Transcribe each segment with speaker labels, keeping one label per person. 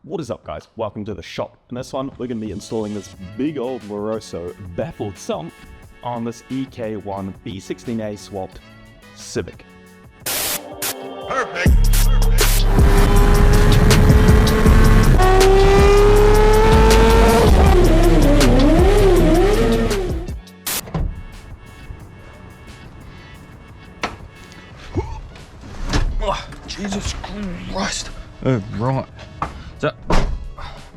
Speaker 1: What is up, guys? Welcome to the shop. In this one, we're going to be installing this big old Moroso baffled sump on this EK1 B16A swapped Civic.
Speaker 2: Perfect.
Speaker 3: Oh, Jesus Christ. Oh, right. So,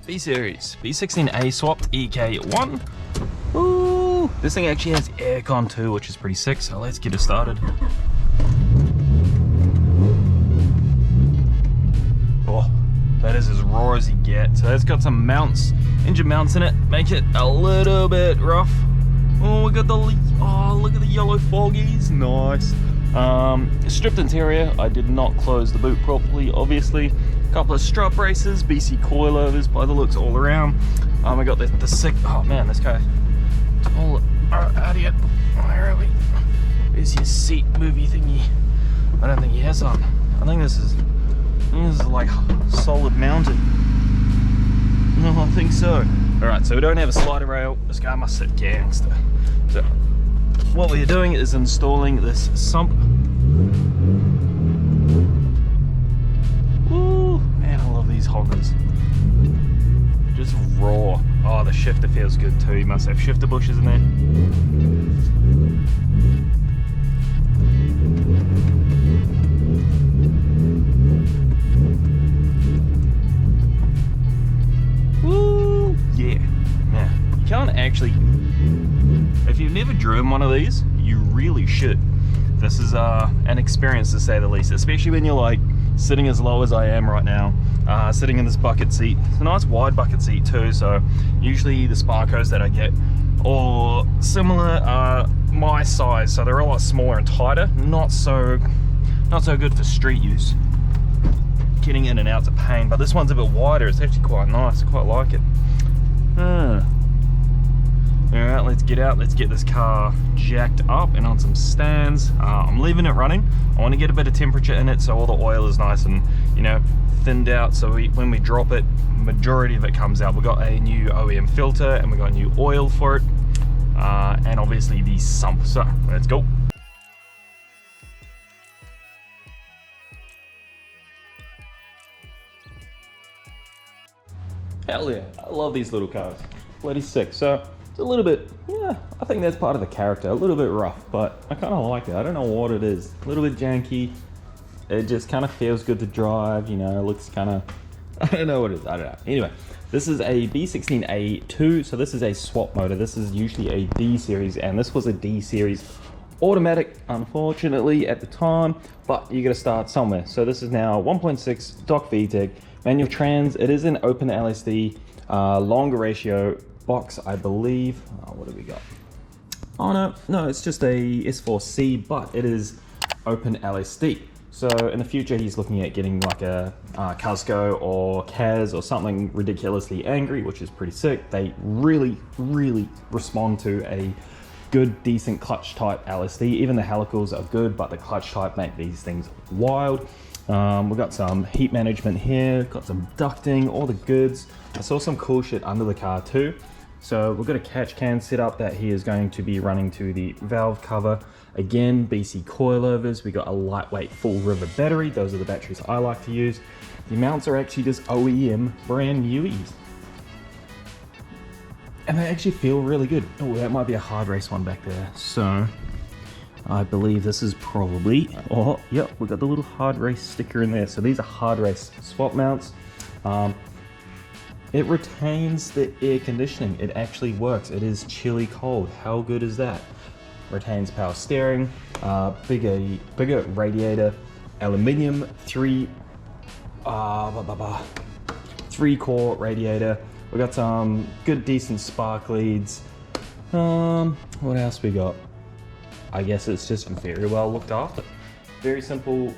Speaker 3: B series, B16A swapped EK1. Ooh, this thing actually has aircon too, which is pretty sick, so let's get it started. Oh, that is as raw as you get. So it's got some mounts, engine mounts in it, make it a little bit rough. Oh, we got the, oh, look at the yellow foggies, nice. Stripped interior, I did not close the boot properly, obviously. Couple of strut braces, BC coilovers by the looks all around. I got the sick, oh man, this guy. All out of here. Where are we? Where's your seat movie thingy? I don't think he has on. I think this is like solid mounted. No, I think so. Alright, so we don't have a slider rail. This guy must sit gangster. So, what we're doing is installing this sump. Ooh, man, I love these hoggers. Just raw. Oh, the shifter feels good too. You must have shifter bushes in there. Woo, yeah. Man, you can't actually. If you've never driven one of these, you really should. This is an experience to say the least, especially when you're like sitting as low as I am right now, sitting in this bucket seat. It's a nice wide bucket seat too, so usually the Sparkos that I get or similar are my size, so they're a lot smaller and tighter. Not so good for street use. Getting in and out's a pain, but this one's a bit wider. It's actually quite nice. I quite like it. Alright, let's get out, let's get this car jacked up and on some stands. I'm leaving it running. I want to get a bit of temperature in it so all the oil is nice and, you know, thinned out, so when we drop it, majority of it comes out. We've got a new OEM filter and we got new oil for it, and obviously the sump. So, let's go.
Speaker 1: Hell yeah, I love these little cars. Bloody sick. So, it's a little bit, yeah, I think that's part of the character. A little bit rough, but I kind of like it. I don't know what it is. A little bit janky. It just kind of feels good to drive, you know, it looks kind of, I don't know what it is, I don't know. Anyway, this is a B16A2, so this is a swap motor. This is usually a D series, and this was a D series automatic, unfortunately, at the time, but you got to start somewhere. So this is now 1.6 Doc VTEC, manual trans. It is an open LSD, longer ratio box, I believe. What do we got? Oh no, it's just a S4C, but it is open LSD. So in the future, he's looking at getting like a Casco or Kaz or something ridiculously angry, which is pretty sick. They really, really respond to a good, decent clutch type LSD. Even the helicals are good, but the clutch type make these things wild. We've got some heat management here, got some ducting, all the goods. I saw some cool shit under the car too. So we've got a catch can set up that he is going to be running to the valve cover. Again, BC coilovers. We got a lightweight full river battery. Those are the batteries I like to use. The mounts are actually just OEM brand newies. And they actually feel really good. Oh, that might be a hard race one back there. So I believe this is probably, oh, yep, we got the little hard race sticker in there. So these are hard race swap mounts. It retains the air conditioning. It actually works. It is chilly cold. How good is that? Retains power steering, bigger radiator, aluminium, three core radiator. We got some good, decent spark leads. What else we got? I guess it's just very well looked after. Very simple,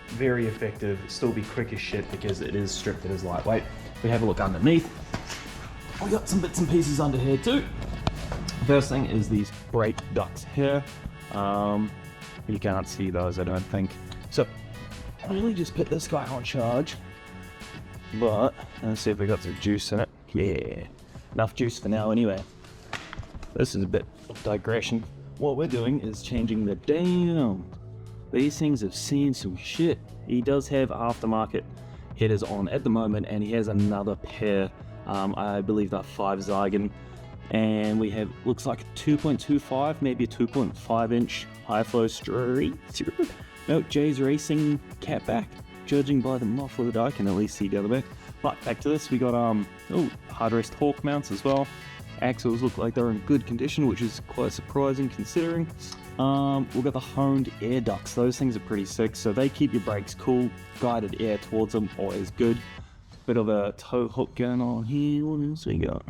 Speaker 1: very effective. Still be quick as shit because it is stripped, it is lightweight. We have a look underneath. We got some bits and pieces under here too. First thing is these brake ducts here. You can't see those, I don't think. So I really just put this guy on charge, but
Speaker 3: Let's see if we got some juice in it. Yeah, enough juice for now anyway. This is a bit of digression. What we're doing is changing the damn. These things have seen some shit. He does have aftermarket headers on at the moment, and he has another pair. I believe they're 5 Zygon, and we have, looks like a 2.25, maybe a 2.5 inch high flow straight through. No, Jay's Racing catback. Judging by the muffler, I can at least see down the back. But back to this, we got hard rest Hawk mounts as well. Axles look like they're in good condition, which is quite surprising considering. We've got the honed air ducts. Those things are pretty sick, so they keep your brakes cool. Guided air towards them, always good. Bit of a tow hook going on here. What else we got?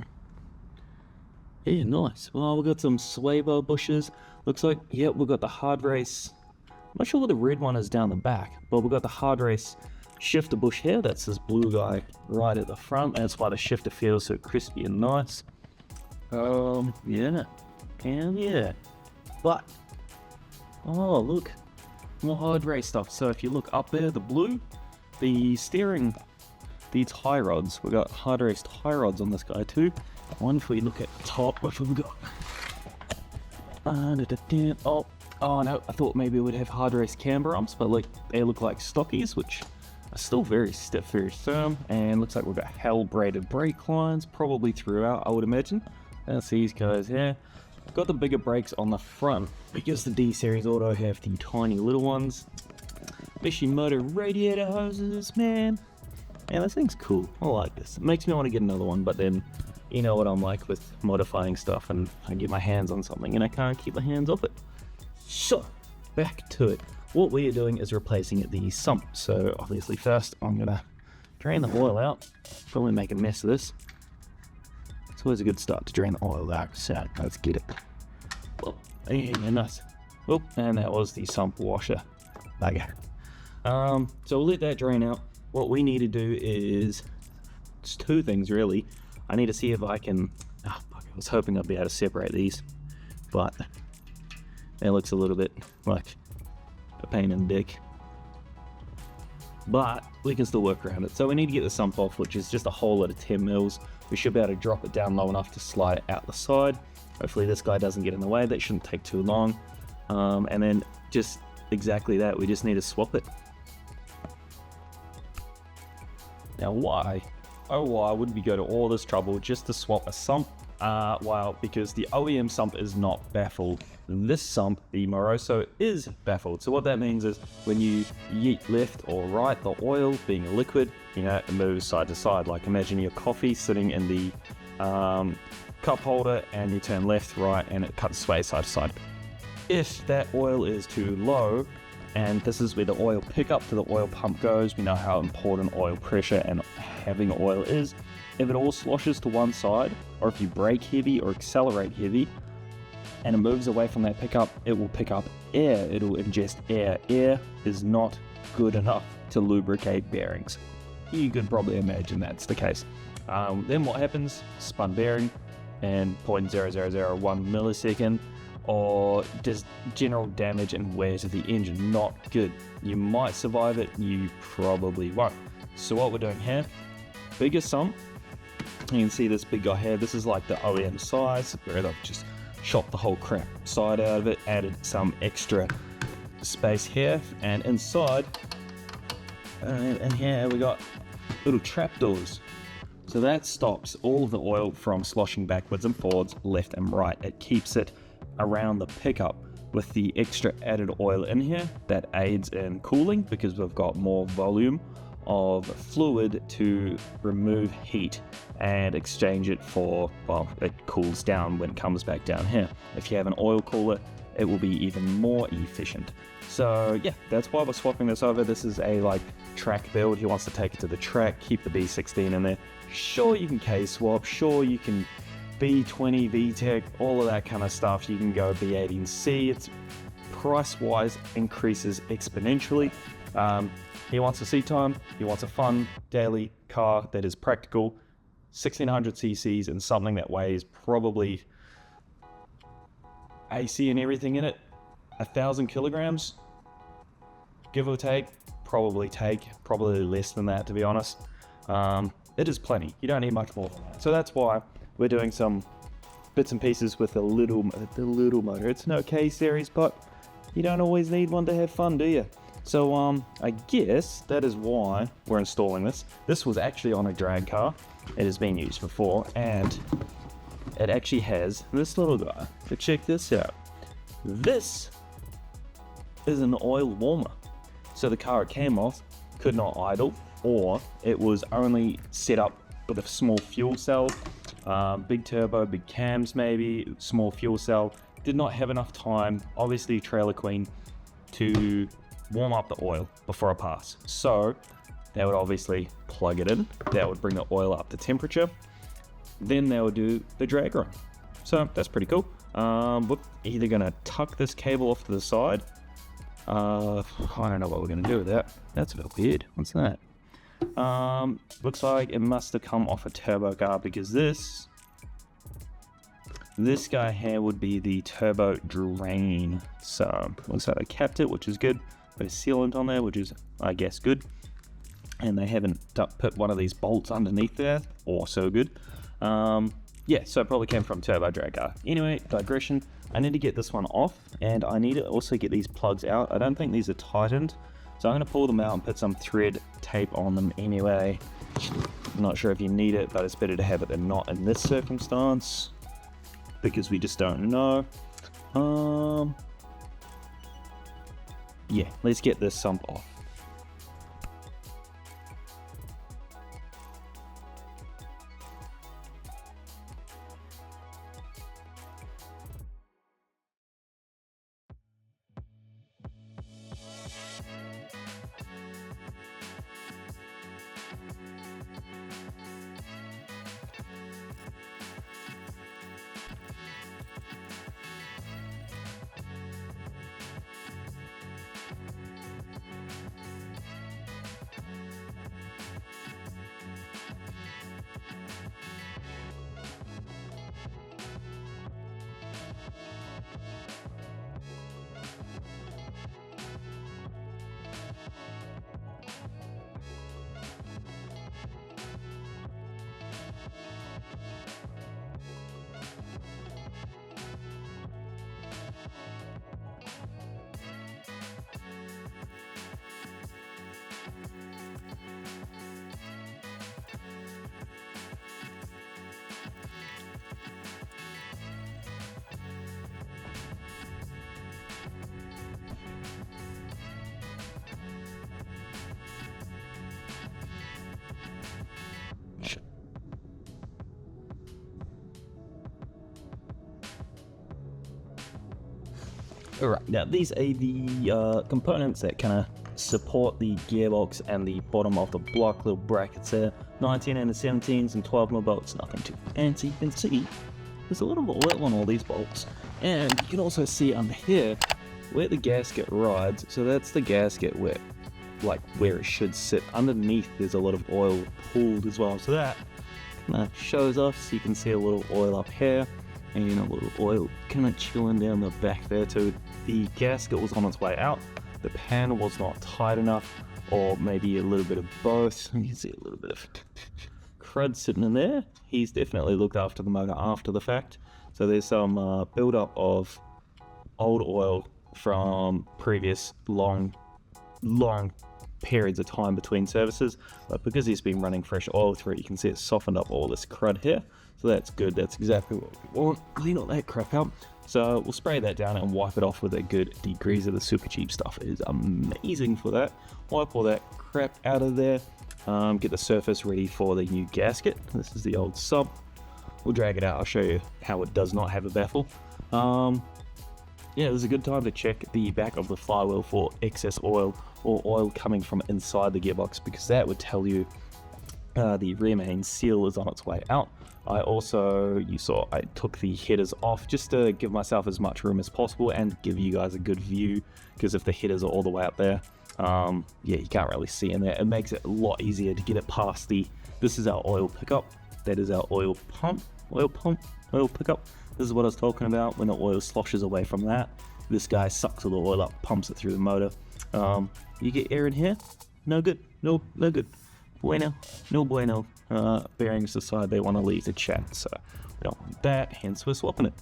Speaker 3: Yeah, nice. Well, we've got some sway bar bushes. Looks like, yep, we've got the hard race. I'm not sure what the red one is down the back, but we've got the hard race shifter bush here. That's this blue guy right at the front. That's why the shifter feels so crispy and nice. Yeah, and yeah. But, oh, look, more hard race stuff. So if you look up there, the blue, the steering, the tie rods. We've got hard race tie rods on this guy too. One, if we look at the top, what have we got? Oh no, I thought maybe it would have hard race camber arms, but like they look like stockies, which are still very stiff, very firm, and looks like we've got hell braided brake lines probably throughout, I would imagine. That's these guys here. Got the bigger brakes on the front because the D series auto have the tiny little ones. Mishimoto radiator hoses, man. Man, this thing's cool. I like this. It makes me want to get another one, but then you know what I'm like with modifying stuff, and I get my hands on something and I can't keep my hands off it. So, back to it. What we are doing is replacing the sump. So obviously first I'm gonna drain the oil out. Probably make a mess of this. It's always a good start to drain the oil out. So let's get it. Well, yeah, nice. Oh, and that was the sump washer. Bugger. So we'll let that drain out. What we need to do is it's 2 things really. I need to see if I can. Oh, fuck, I was hoping I'd be able to separate these, but it looks a little bit like a pain in the dick. But we can still work around it. So we need to get the sump off, which is just a hole at a 10 mils. We should be able to drop it down low enough to slide it out the side. Hopefully this guy doesn't get in the way. That shouldn't take too long. And then just exactly that, we just need to swap it. Now why? Oh, why would we go to all this trouble just to swap a sump? Well, because the OEM sump is not baffled. This sump, the Moroso, is baffled. So what that means is when you yeet left or right, the oil being a liquid, you know, it moves side to side. Like imagine your coffee sitting in the cup holder and you turn left, right, and it cuts sway side to side. If that oil is too low, and this is where the oil pickup to the oil pump goes, we know how important oil pressure and having oil is. If it all sloshes to one side, or if you brake heavy or accelerate heavy, and it moves away from that pickup, it will pick up air, it'll ingest air. Air is not good enough to lubricate bearings. You could probably imagine that's the case. Then what happens? Spun bearing and 0.0001 millisecond, or just general damage and wear to the engine. Not good. You might survive it, you probably won't. So what we're doing here, bigger sump. You can see this big guy here. This is like the OEM size, where they've just chopped the whole crap side out of it, added some extra space here, and inside, and here we got little trapdoors. So that stops all of the oil from sloshing backwards and forwards, left and right. It keeps it around the pickup with the extra added oil in here that aids in cooling because we've got more volume of fluid to remove heat and exchange it for, well, it cools down when it comes back down here. If you have an oil cooler, it will be even more efficient. So yeah, that's why we're swapping this over. This is a like track build. He wants to take it to the track, keep the B16 in there. Sure, you can K-swap, sure you can B20, VTEC, all of that kind of stuff. You can go B18C. It's price-wise increases exponentially. He wants a seat time, he wants a fun daily car that is practical, 1600 cc's and something that weighs probably AC and everything in it, 1,000 kilograms, give or take, probably less than that to be honest.
Speaker 1: it is plenty. You don't need much more than that. So that's why we're doing some bits and pieces with the little motor. It's an okay series, but you don't always need one to have fun, do you? So I guess that is why we're installing this. This was actually on a drag car. It has been used before, and it actually has this little guy. So check this out. This is an oil warmer. So the car it came off could not idle, or it was only set up with a small fuel cell, big turbo, big cams maybe, small fuel cell. Did not have enough time, obviously Trailer Queen, to warm up the oil before a pass. So they would obviously plug it in, that would bring the oil up to temperature, then they would do the drag run. So that's pretty cool. We're either gonna tuck this cable off to the side. I don't know what we're gonna do with that. That's a bit weird. What's that? Looks like it must have come off a turbo car, because this guy here would be the turbo drain. So looks like they capped it, which is good. Put a sealant on there, which is, I guess, good. And they haven't put one of these bolts underneath there, also good. Yeah, so it probably came from turbo drag car. Anyway, digression. I need to get this one off, and I need to also get these plugs out. I don't think these are tightened, so I'm going to pull them out and put some thread tape on them anyway. I'm not sure if you need it, but it's better to have it than not in this circumstance, because we just don't know. Yeah, let's get this sump off. Alright, now these are the components that kind of support the gearbox and the bottom of the block, little brackets there. 19 and the 17s and 12mm bolts, nothing too fancy. You can see there's a little oil on all these bolts. And you can also see under here where the gasket rides. So that's the gasket where it should sit. Underneath there's a lot of oil pooled as well. So that kind of shows off. So you can see a little oil up here, and a little oil kind of chilling down the back there too. The gasket was on its way out, the panel was not tight enough, or maybe a little bit of both. You can see a little bit of crud sitting in there. He's definitely looked after the motor after the fact. So there's some build-up of old oil from previous long periods of time between services, but because he's been running fresh oil through it, you can see it's softened up all this crud here. So that's good, that's exactly what we want. Clean all that crap out. So we'll spray that down and wipe it off with a good degreaser. The super cheap stuff is amazing for that. Wipe all that crap out of there. Get the surface ready for the new gasket. This is the old sump. We'll drag it out. I'll show you how it does not have a baffle. Yeah, this is a good time to check the back of the flywheel for excess oil or oil coming from inside the gearbox, because that would tell you the rear main seal is on its way out. I took the headers off just to give myself as much room as possible and give you guys a good view, because if the headers are all the way up there, yeah, you can't really see in there. It makes it a lot easier to get it past this is our oil pickup, that is our oil pickup. This is what I was talking about when the oil sloshes away from that. This guy sucks all the oil up, pumps it through the motor. You get air in here, no good, no good.
Speaker 3: bueno, no bueno. Bearings decide they want to leave the chat, so we don't want that, hence we're swapping it.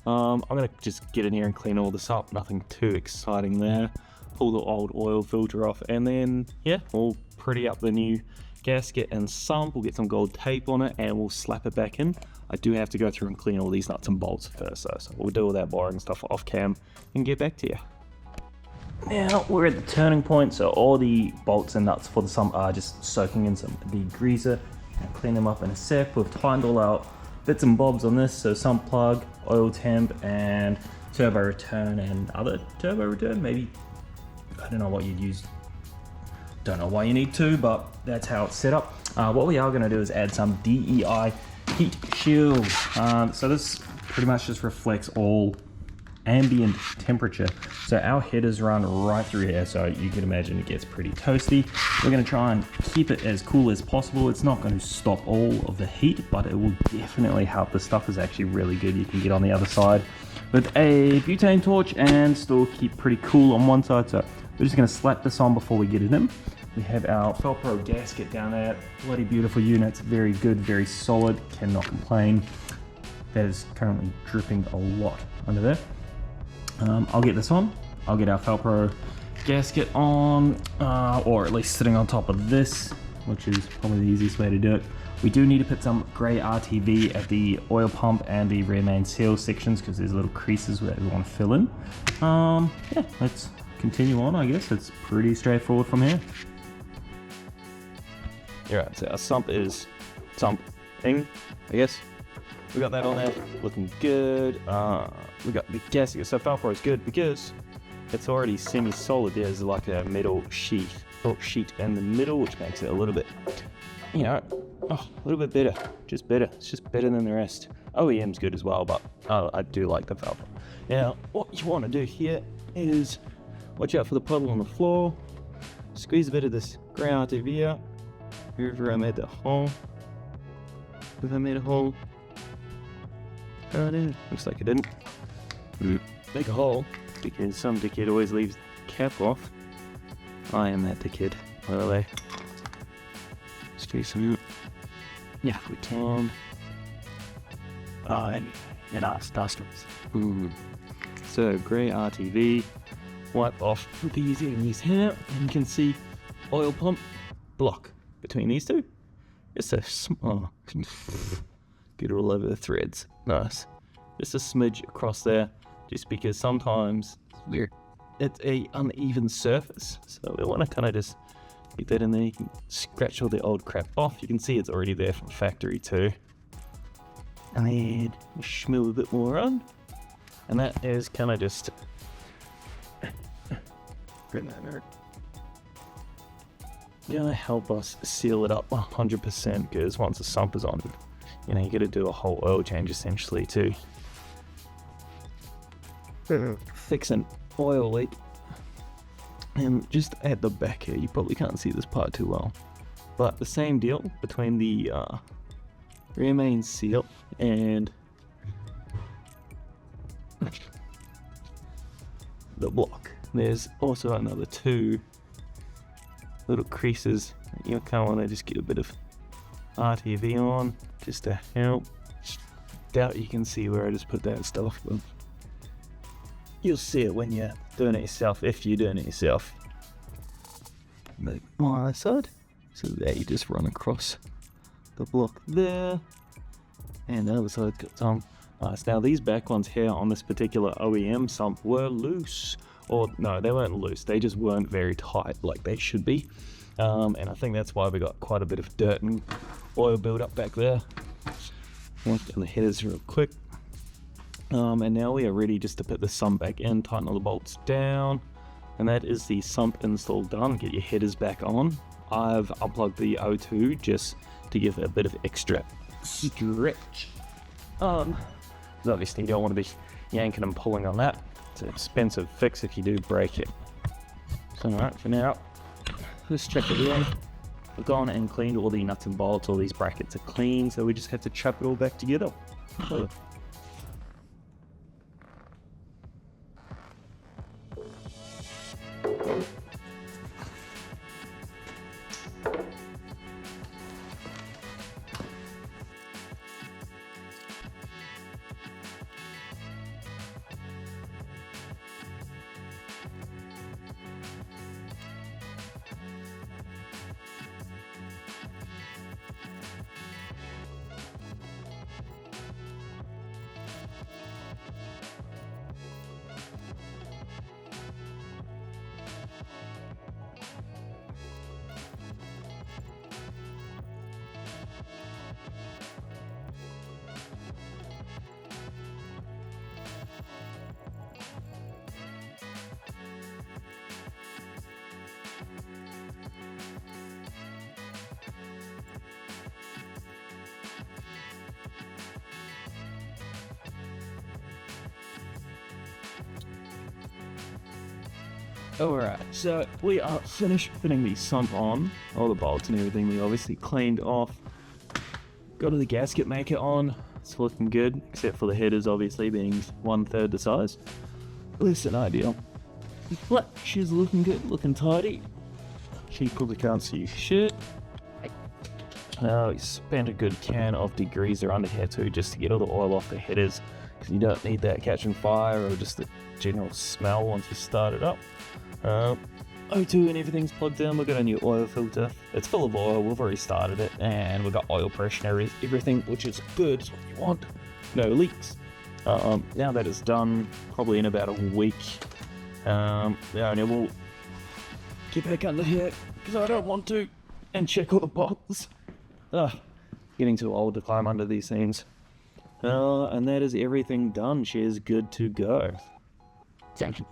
Speaker 3: I'm gonna just get in here and clean all this up, nothing too exciting there. Pull the old oil filter off, and then yeah, we'll pretty up the new gasket and sump. We'll get some gold tape on it and we'll slap it back in. I do have to go through and clean all these nuts and bolts first though, so we'll do all that boring stuff off cam and get back to you. Now we're at the turning point, so all the bolts and nuts for the sump are just soaking in some degreaser. I'll clean them up in a sec. We've tightened all our bits and bobs on this, so sump plug, oil temp, and turbo return and other turbo return, maybe. I don't know what you'd use. Don't know why you need to, but that's how it's set up. What we are going to do is add some DEI heat shield. So this pretty much just reflects all ambient temperature. So our headers run right through here, so you can imagine it gets pretty toasty. We're going to try and keep it as cool as possible. It's not going to stop all of the heat, but it will definitely help. The stuff is actually really good. You can get on the other side with a butane torch and still keep pretty cool on one side. So we're just going to slap this on before we get it in. We have our Felpro gasket down there. Bloody beautiful unit. It's very good, very solid. Cannot complain. That is currently dripping a lot under there. I'll get this on. I'll get our Felpro gasket on, or at least sitting on top of this, which is probably the easiest way to do it. We do need to put some grey RTV at the oil pump and the rear main seal sections because there's little creases that we want to fill in. Yeah, let's continue on. I guess it's pretty straightforward from here. Alright, so our sump is sumping, I guess. We got that on there, looking good. We got the gasket, so Felpro is good because it's already semi-solid. There's like a metal sheet in the middle, which makes it a little bit, you know, a little bit better. Just better. It's just better than the rest. OEM's good as well, but I do like the Felpro. Now, what you want to do here is watch out for the puddle on the floor. Squeeze a bit of this grey RTV out. Wherever I made that hole. If I made a hole. Oh, I did. Looks like I didn't. Make a hole, because some dickhead always leaves the cap off. I am that dickhead, by the way. Squeeze some out. Yeah, if we can. And our dusters. So, grey RTV. Wipe off these enemies here, and you can see oil pump block between these two. Just a small. Get all over the threads. Nice. Just a smidge across there, just because sometimes it's a uneven surface, so we want to kind of just get that in there. You can scratch all the old crap off. You can see it's already there from factory too. And schmill a bit more on, and that is kind of just gonna help us seal it up 100%, because once the sump is on, you know, you got to do a whole oil change essentially too. Fix an oil leak. And just at the back here, you probably can't see this part too well, but the same deal between the rear main seal and the block. There's also another two little creases. You kind of want to just get a bit of RTV on just to help. Doubt you can see where I just put that stuff, but you'll see it when you're doing it yourself, if you're doing it yourself. But on the side, so there you just run across the block there, and the other side's got some. Nice. Now these back ones here on this particular OEM sump were loose, or no, they weren't loose. They just weren't very tight like they should be. And I think that's why we got quite a bit of dirt and oil build up back there. Wipe down the headers real quick. And now we are ready just to put the sump back in, tighten all the bolts down. And that is the sump install done. Get your headers back on. I've unplugged the O2 just to give it a bit of extra stretch. Because obviously you don't want to be yanking and pulling on that. It's an expensive fix if you do break it. So alright, for now, let's check it in. We've gone and cleaned all the nuts and bolts. All these brackets are clean, so we just have to chop it all back together. Alright, so we are finished putting the sump on. All the bolts and everything we obviously cleaned off. Got the gasket maker on. It's looking good, except for the headers obviously being 1/3 the size. Less than ideal. But she's looking good, looking tidy. She probably can't see shit. We spent a good can of degreaser under here too, just to get all the oil off the headers, because you don't need that catching fire or just the general smell once you start it up. O2 and everything's plugged in. We've got a new oil filter. It's full of oil. We've already started it, and we've got oil pressure and everything, which is good. It's what you want. No leaks. Now that is done, probably in about a week. And we'll get back under here because I don't want to, and check all the bolts. Getting too old to climb under these things. And that is everything done. She is good to go. Thank you.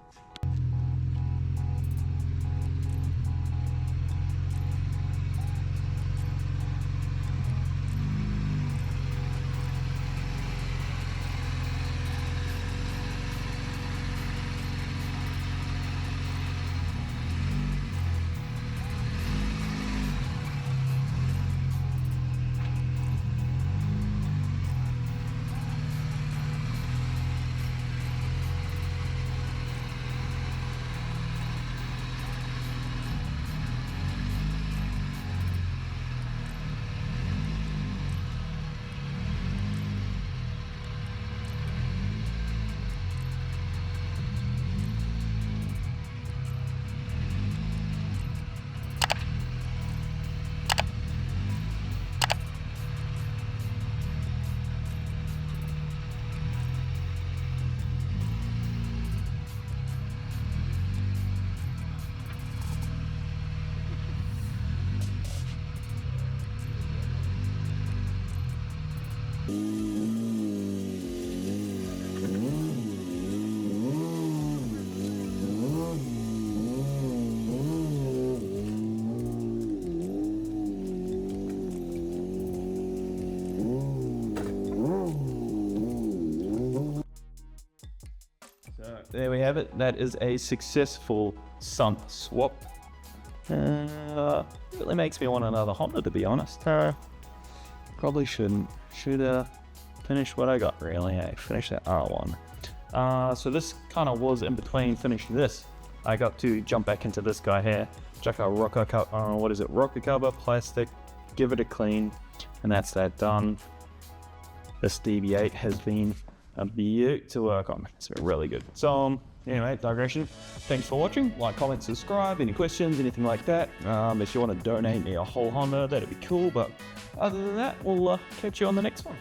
Speaker 3: There we have it. That is a successful sump swap. Really makes me want another Honda, to be honest. Probably shouldn't. Should finish what I got, really. Finish that R1. So this kind of was in between finishing this. I got to jump back into this guy here. Check out rocker cover, plastic, give it a clean, and that's that done. This DB8 has been a beaut to work on. It's been really good. So anyway, digression. Thanks for watching. Like, comment, subscribe. Any questions, anything like that. If you want to donate me a whole Honda, that'd be cool. But other than that, we'll catch you on the next one.